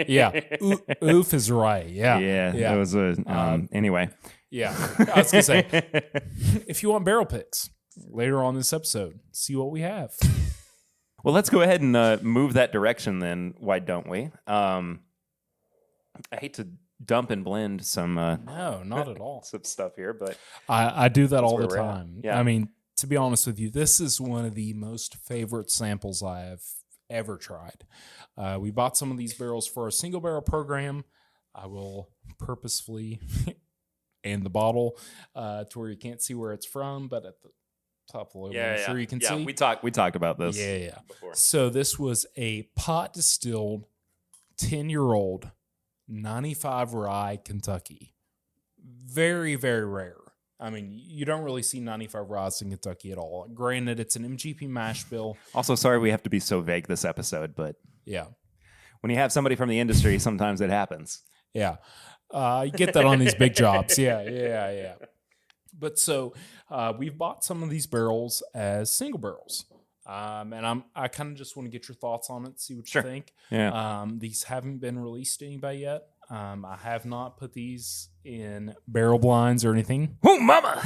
yeah, oof is right. Yeah, It was a anyway. Yeah, I was gonna say, if you want barrel picks later on this episode, see what we have. Well, let's go ahead and move that direction then. Why don't we? I hate to dump and blend some No, not at all. some stuff here, but I do that all the where we're at. time. Yeah. I mean, to be honest with you, this is one of the most favorite samples I have ever tried. We bought some of these barrels for a single barrel program. I will purposefully and the bottle to where you can't see where it's from, but at the top of the logo, I'm sure you can see. We talked about this. Yeah. Before. So this was a pot distilled 10-year-old 95 rye Kentucky. Very, very rare. I mean, you don't really see 95 ryes in Kentucky at all. Granted, it's an MGP mash bill. Also, sorry we have to be so vague this episode, but Yeah. when you have somebody from the industry, sometimes it happens. Yeah. You get that on these big jobs. Yeah. But so we've bought some of these barrels as single barrels. And I kind of just want to get your thoughts on it, see what you think. Yeah. These haven't been released to anybody yet. I have not put these in barrel blinds or anything. Oh, mama!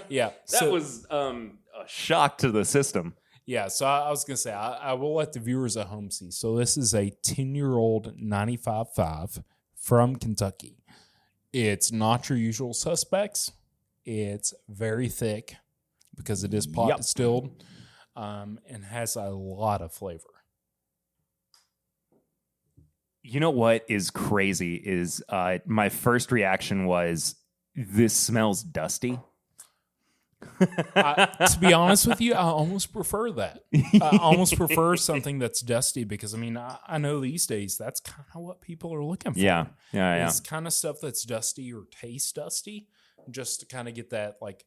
Yeah. That was a shock to the system. Yeah, so I was going to say, I will let the viewers at home see. So this is a 10-year-old 95.5 from Kentucky. It's not your usual suspects. It's very thick because it is pot distilled and has a lot of flavor. You know what is crazy is my first reaction was, this smells dusty. To be honest with you, I almost prefer that. I almost prefer something that's dusty because, I mean, I know these days that's kind of what people are looking for. Yeah. It's kind of stuff that's dusty or tastes dusty, just to kind of get that, like,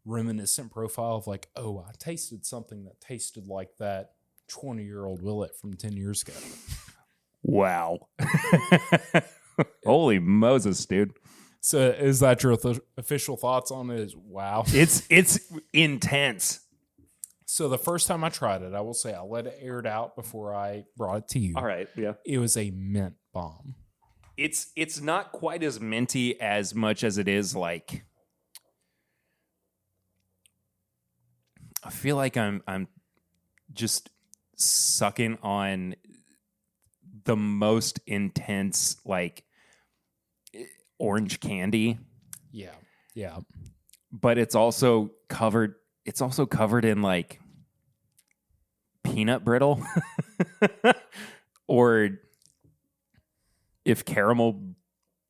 reminiscent profile of, like, oh, I tasted something that tasted like that 20-year-old Willet from 10 years ago. Wow. Holy Moses, dude. So is that your official thoughts on it? Is wow. It's intense. So the first time I tried it, I will say I let it air it out before I brought it to you. All right, yeah. It was a mint bomb. It's not quite as minty as much as it is like, I feel like I'm just sucking on the most intense, like, orange candy. Yeah. But it's also covered in like peanut brittle. Or if caramel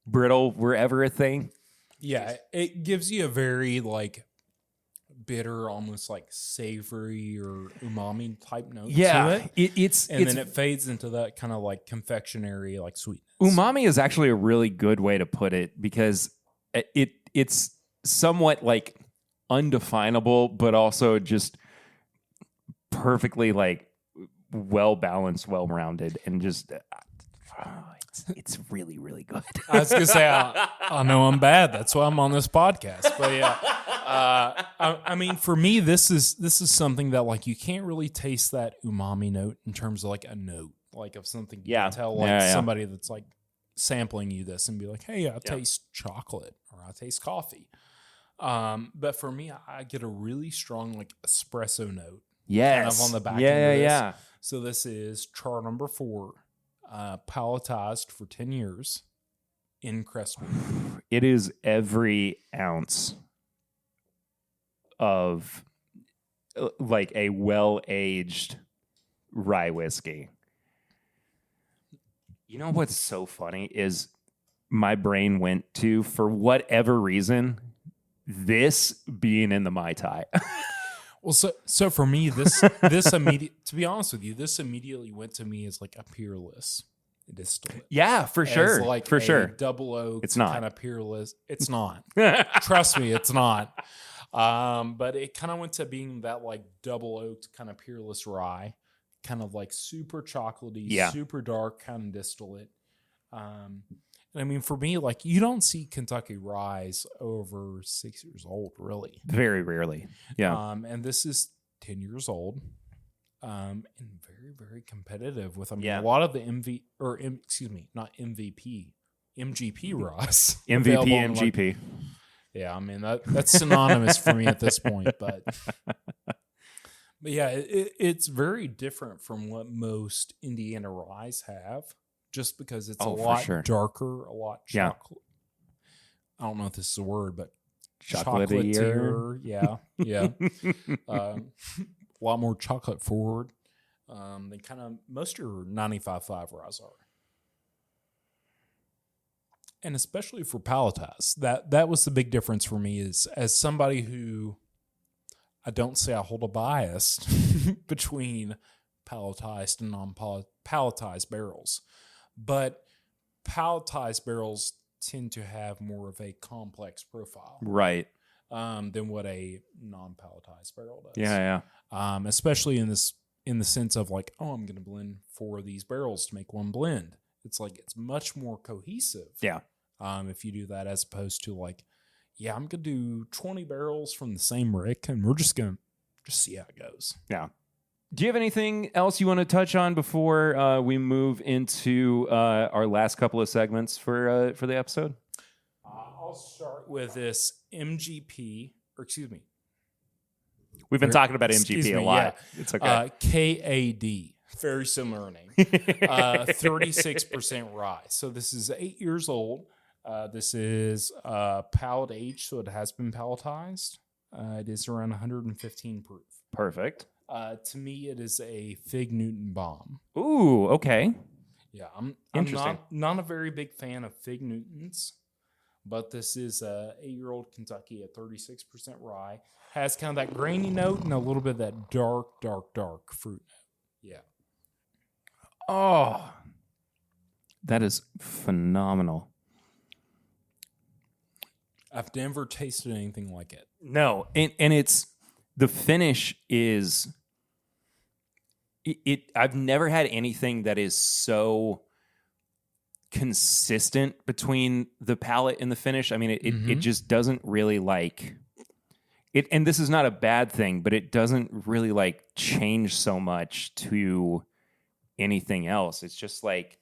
brittle were ever a thing. Yeah, it gives you a very like bitter, almost like savory or umami type note to it. It's then it fades into that kind of like confectionery, like sweetness. Umami is actually a really good way to put it because it's somewhat like undefinable, but also just perfectly like well balanced, well rounded, and just it's really, really good. I was gonna say I know I'm bad. That's why I'm on this podcast. But yeah, I mean, for me, this is something that like you can't really taste that umami note in terms of like a note, like of something you can tell like somebody that's like sampling you this and be like, hey, I taste chocolate or I taste coffee. But for me, I get a really strong like espresso note. Yes. Kind of on the back end of this. Yeah. So this is char number 4, palletized for 10 years in Crestwood. It is every ounce of like a well-aged rye whiskey. You know what's so funny is my brain went to, for whatever reason, this being in the Mai Tai. Well, so for me, this immediate, to be honest with you, this immediately went to me as like a peerless distillate. Yeah, for sure. As like for a sure. double oak It's not. kind of peerless. It's not. Trust me, it's not. But it kind of went to being that like double oaked kind of peerless rye, kind of like super chocolatey, super dark kind of distillate. And I mean, for me, like you don't see Kentucky ryes over 6 years old, really. Very rarely. Yeah. And this is 10 years old. And very, very competitive with, a lot of the MGP ryes. MVP, MGP. Yeah, I mean, that's synonymous for me at this point. But yeah, it's very different from what most Indiana ryes have. Just because it's a lot darker, a lot chocolate. I don't know if this is a word, but chocolatier. Yeah. A lot more chocolate forward than kind of most of your 95.5 ryes are. And especially for palletized, that was the big difference for me is as somebody who, I don't say I hold a bias between palletized and non-palletized barrels. But palletized barrels tend to have more of a complex profile, right? Than what a non-palletized barrel does. Yeah. Especially in the sense of like, oh, I'm going to blend 4 of these barrels to make one blend. It's like it's much more cohesive. Yeah. If you do that as opposed to like, yeah, I'm going to do 20 barrels from the same rick, and we're just going to see how it goes. Yeah. Do you have anything else you want to touch on before we move into our last couple of segments for the episode? I'll start with this MGP, or excuse me. We've been talking about MGP a lot. Yeah. It's okay. KAD, very similar name. 36% rye. So this is 8 years old. This is pallet aged, so it has been palletized. It is around 115 proof. Perfect. To me, it is a Fig Newton bomb. Ooh, okay. Yeah, I'm not a very big fan of Fig Newtons, but this is a 8-year-old Kentucky at 36% rye. Has kind of that grainy note and a little bit of that dark fruit note. Yeah. Oh, that is phenomenal. I've never tasted anything like it. No, and it's the finish is it. I've never had anything that is so consistent between the palate and the finish. I mean, it just doesn't really like it. And this is not a bad thing, but it doesn't really like change so much to anything else. It's just like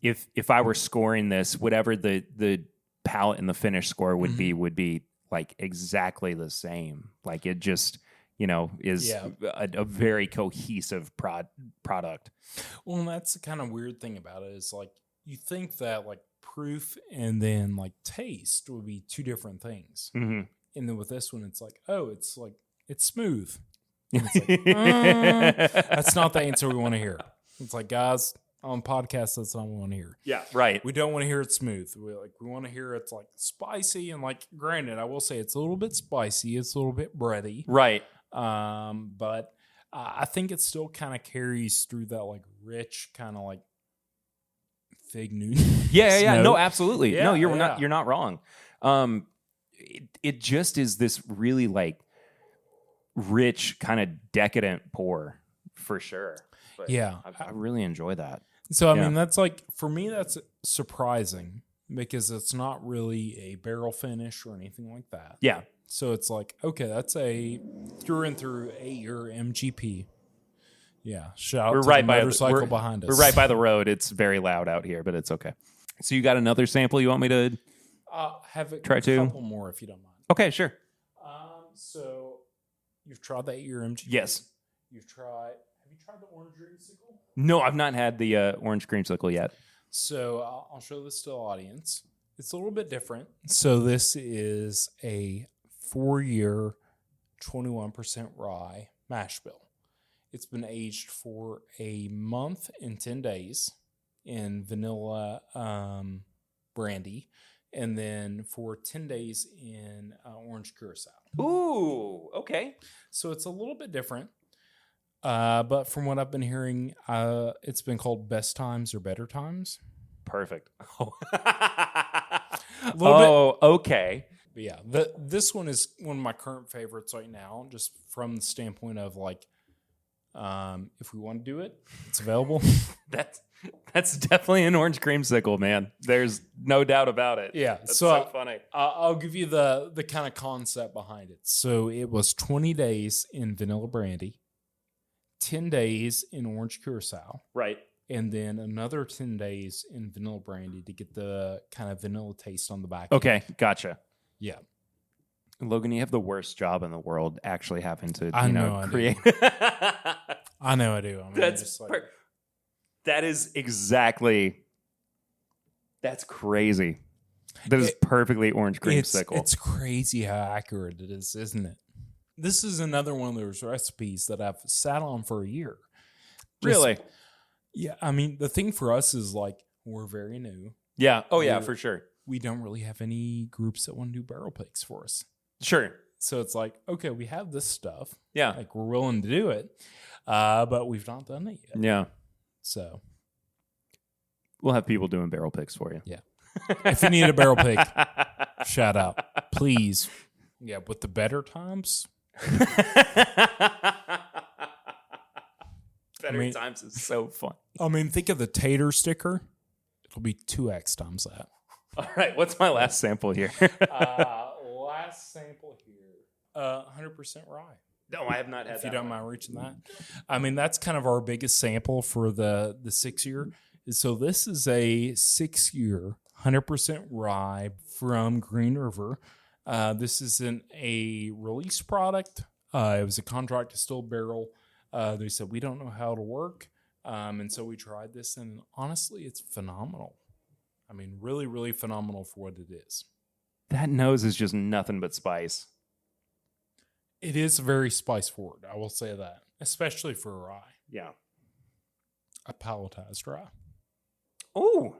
if I were scoring this, whatever the palate and the finish score would be like exactly the same. Like it just, is a very cohesive product. Well, and that's the kind of weird thing about it is like you think that like proof and then like taste would be two different things. Mm-hmm. And then with this one, it's like, oh, it's smooth. And it's like, that's not the answer we want to hear. It's like, guys, on podcasts, that's not what we want to hear. Yeah, right. We don't want to hear it smooth. We want to hear it's like spicy and like. Granted, I will say it's a little bit spicy. It's a little bit bready. Right. But I think it still kind of carries through that like rich kind of like Fig Newton. Yeah. No, absolutely. Yeah, no, you're not wrong. It just is this really like rich kind of decadent pour for sure. But yeah, I really enjoy that. So, I mean, that's like, for me, that's surprising because it's not really a barrel finish or anything like that. Yeah. So it's like, okay, that's a through and through 8-year MGP. Yeah. Shout out to the motorcycle behind us. We're right by the road. It's very loud out here, but it's okay. So you got another sample you want me to have it try a couple more if you don't mind. Okay, sure. So you've tried the 8-year MGP? Yes. Have you tried the orange dreamsicle? No, I've not had the orange creamsicle yet. So I'll show this to the audience. It's a little bit different. So this is a 4-year, 21% rye mash bill. It's been aged for a month and 10 days in vanilla brandy and then for 10 days in orange curacao. Ooh, okay. So it's a little bit different. But from what I've been hearing, it's been called Best Times or Better Times. Perfect. Okay. Okay. But yeah, this one is one of my current favorites right now, just from the standpoint of like, if we want to do it, it's available. That's definitely an orange creamsicle, man. There's no doubt about it. Yeah, That's so funny. I'll give you the kind of concept behind it. So it was 20 days in vanilla brandy, 10 days in orange curacao, Right. and then another 10 days in vanilla brandy to get the kind of vanilla taste on the back. Okay, gotcha. Yeah. Logan, you have the worst job in the world actually having to, create. I know I do. I mean, That's that is exactly. That's crazy. That is perfectly orange creamsicle. It's crazy how accurate it is, isn't it? This is another one of those recipes that I've sat on for a year. Really? Yeah. I mean, the thing for us is like we're very new. Yeah. Oh, yeah, for sure. We don't really have any groups that want to do barrel picks for us. Sure. So it's like, okay, we have this stuff. Yeah. Like we're willing to do it, but we've not done it yet. Yeah. So we'll have people doing barrel picks for you. Yeah. If you need a barrel pick, shout out, please. Yeah, with the better times. Better times is so fun. I mean, think of the tater sticker. It'll be 2x times that. All right, what's my last sample here? Last sample here, 100% rye. No, I have not had if that. If you don't mind reaching that. I mean, that's kind of our biggest sample for the 6-year. So this is a 6-year, 100% rye from Green River. This isn't a release product. It was a contract distilled barrel. They said, we don't know how to work. And so we tried this, and honestly, it's phenomenal. I mean, really, really phenomenal for what it is. That nose is just nothing but spice. It is very spice forward, I will say that, especially for a rye. Yeah. A palletized rye. Oh.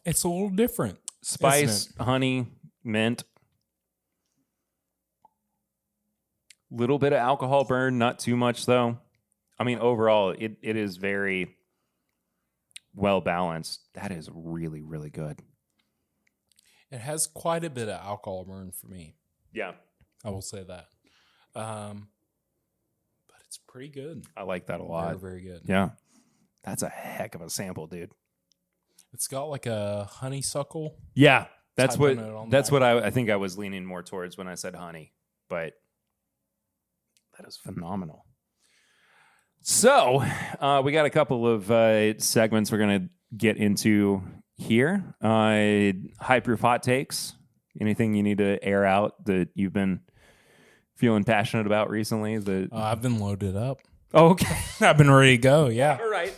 It's a little different. Spice, honey, mint. Little bit of alcohol burn, not too much though. I mean, overall, it is very well balanced. That is really, really good. It has quite a bit of alcohol burn for me. Yeah. I will say that. But it's pretty good. I like that a lot. Very, very good. Yeah. That's a heck of a sample, dude. It's got like a honeysuckle. Yeah. That's what I think I was leaning more towards when I said honey. But that is phenomenal. So, we got a couple of segments we're going to get into here. High proof hot takes. Anything you need to air out that you've been feeling passionate about recently? I've been loaded up. Oh, okay. I've been ready to go. Yeah. All right.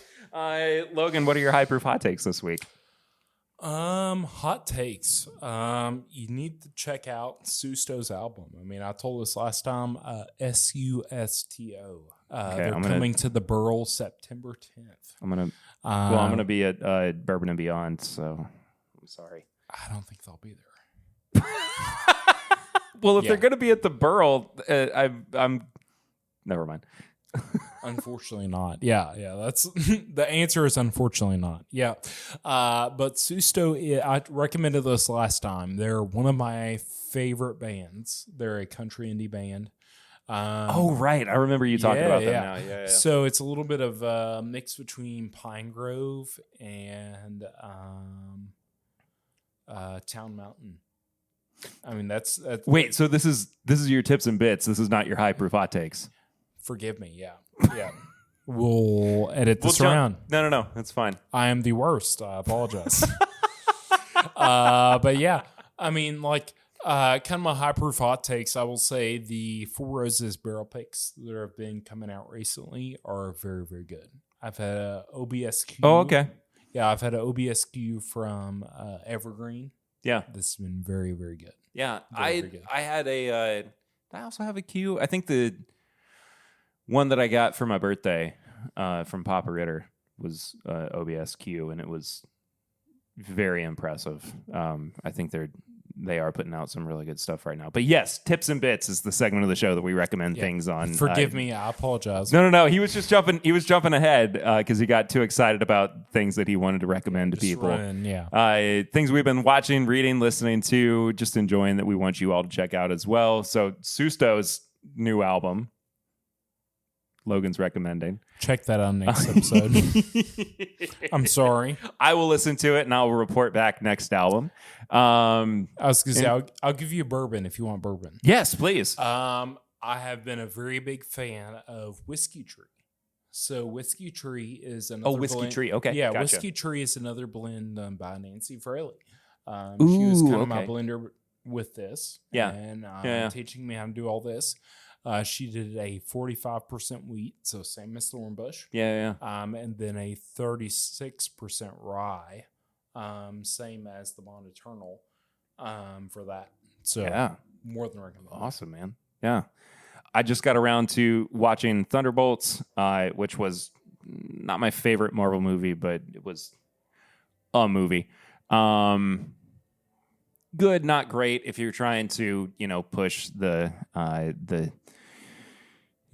Logan, what are your high proof hot takes this week? Hot takes. You need to check out Susto's album. I mean, I told this last time, SUSTO. They're coming to the Burl September 10th. I'm gonna be at Bourbon and Beyond, so I'm sorry. I don't think they'll be there. Well, if they're gonna be at the Burl, I'm never mind. Unfortunately not. Yeah. That's the answer is unfortunately not. Yeah. But Susto, I recommended this last time. They're one of my favorite bands. They're a country indie band. Right. I remember you talking about them now. Yeah. So it's a little bit of a mix between Pine Grove and Town Mountain. I mean, that's wait. So this is your tips and bits. This is not your high proof hot takes. Forgive me. Yeah. We'll edit this around. No. That's fine. I am the worst. I apologize. But yeah, I mean, like, kind of my high proof hot takes. I will say the Four Roses barrel picks that have been coming out recently are very, very good. I've had a OBSQ. Oh, okay. Yeah, I've had an OBSQ from Evergreen. Yeah, this has been very, very good. Yeah, very good. I had a. Did I also have a Q? I think the one that I got for my birthday from Proprietor was OBSQ, and it was very impressive. I think they are putting out some really good stuff right now. But yes, Tips and Bits is the segment of the show that we recommend things on. Forgive me, I apologize. No. He was just jumping. He was jumping ahead because he got too excited about things that he wanted to recommend to people. Things we've been watching, reading, listening to, just enjoying that we want you all to check out as well. So Susto's new album, Logan's recommending. Check that out next episode. I'm sorry. I will listen to it and I'll report back next album. I was going to say, I'll give you a bourbon if you want bourbon. Yes, please. I have been a very big fan of Whiskey Tree. So Whiskey Tree is another Whiskey blend. Tree. Okay. Yeah, gotcha. Whiskey Tree is another blend done by Nancy Fraley. She was kind of my blender with this. Yeah. And teaching me how to do all this. She did a 45% wheat, so same as Thornbush. Yeah. And then a 36% rye, same as the Bond Eternal for that. So more than recommend. Awesome, man. Yeah. I just got around to watching Thunderbolts, which was not my favorite Marvel movie, but it was a movie. Good, not great if you're trying to, push the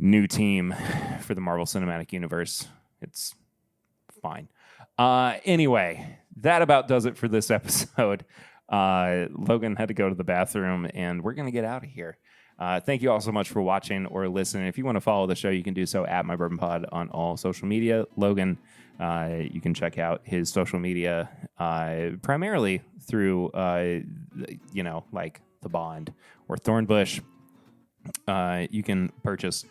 new team for the Marvel Cinematic Universe. It's fine. Anyway, that about does it for this episode. Logan had to go to the bathroom, and we're going to get out of here. Thank you all so much for watching or listening. If you want to follow the show, you can do so at My Bourbon Pod on all social media. Logan, you can check out his social media primarily through, like the Bond or Thornbush. You can purchase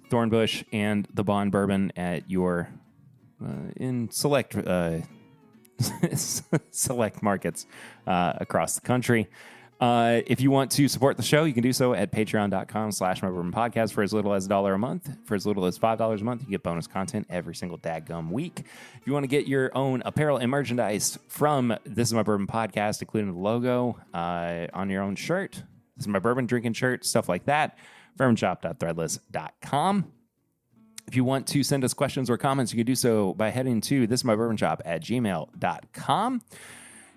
Thornbush and the Bond bourbon at your in select select markets across the country. If you want to support the show, you can do so at patreon.com/mybourbonpodcast for as little as $1 a month. For as little as $5 a month, you get bonus content every single dadgum week. If you want to get your own apparel and merchandise from This Is My Bourbon Podcast, including the logo on your own shirt, This Is My Bourbon drinking shirt, stuff like that, bourbonshop.threadless.com. If you want to send us questions or comments, you can do so by heading to thisismybourbonshop@gmail.com.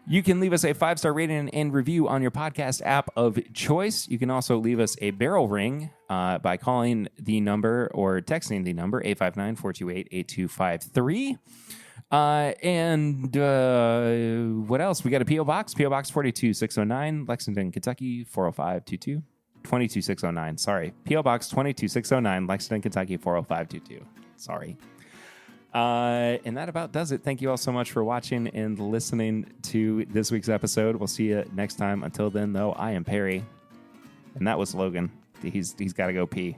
You can leave us a 5-star rating and review on your podcast app of choice. You can also leave us a barrel ring by calling the number or texting the number 859-428-8253. What else? We got a P.O. Box, P.O. Box 42609, Lexington, Kentucky 40522. 22609. Sorry. P.O. Box 22609, Lexington, Kentucky 40522. Sorry. And that about does it. Thank you all so much for watching and listening to this week's episode. We'll see you next time. Until then, though, I am Perry. And that was Logan. He's got to go pee.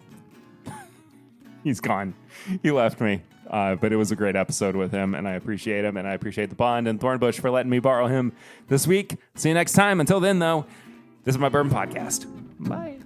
He's gone. He left me. But it was a great episode with him, and I appreciate him, and I appreciate the Bond and Thornbush for letting me borrow him this week. See you next time. Until then, though, this is My Bourbon Podcast. Bye.